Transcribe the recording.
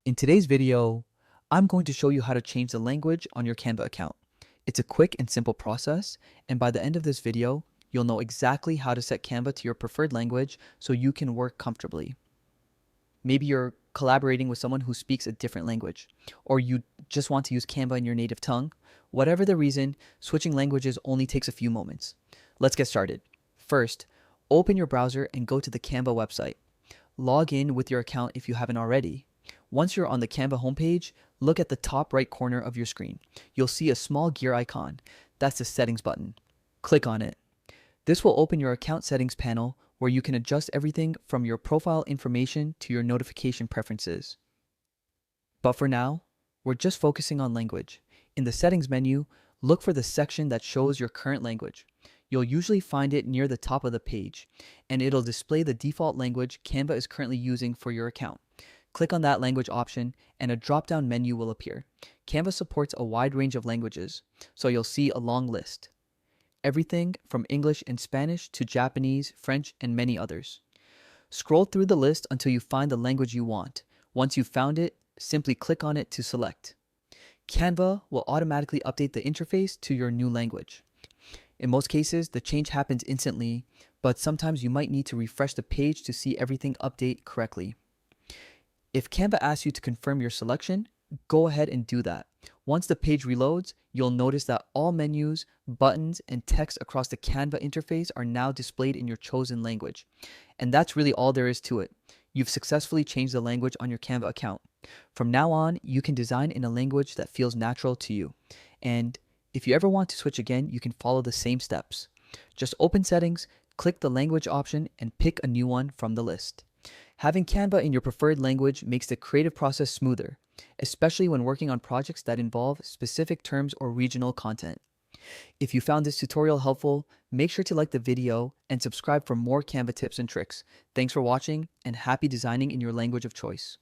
In today's video, I'm going to show you how to change the language on your Canva account. It's a quick and simple process, and by the end of this video, you'll know exactly how to set Canva to your preferred language so you can work comfortably. Maybe you're collaborating with someone who speaks a different language, or you just want to use Canva in your native tongue. Whatever the reason, switching languages only takes a few moments. Let's get started. First, open your browser and go to the Canva website. Log in with your account if you haven't already. Once you're on the Canva homepage, look at the top right corner of your screen. You'll see a small gear icon. That's the settings button. Click on it. This will open your account settings panel where you can adjust everything from your profile information to your notification preferences. But for now, we're just focusing on language. In the settings menu, look for the section that shows your current language. You'll usually find it near the top of the page, and it'll display the default language Canva is currently using for your account. Click on that language option and a drop-down menu will appear. Canva supports a wide range of languages, so you'll see a long list. Everything from English and Spanish to Japanese, French, and many others. Scroll through the list until you find the language you want. Once you've found it, simply click on it to select. Canva will automatically update the interface to your new language. In most cases, the change happens instantly, but sometimes you might need to refresh the page to see everything update correctly. If Canva asks you to confirm your selection, go ahead and do that. Once the page reloads, you'll notice that all menus, buttons, and text across the Canva interface are now displayed in your chosen language. And that's really all there is to it. You've successfully changed the language on your Canva account. From now on, you can design in a language that feels natural to you. And if you ever want to switch again, you can follow the same steps. Just open settings, click the language option, and pick a new one from the list. Having Canva in your preferred language makes the creative process smoother, especially when working on projects that involve specific terms or regional content. If you found this tutorial helpful, make sure to like the video and subscribe for more Canva tips and tricks. Thanks for watching and happy designing in your language of choice.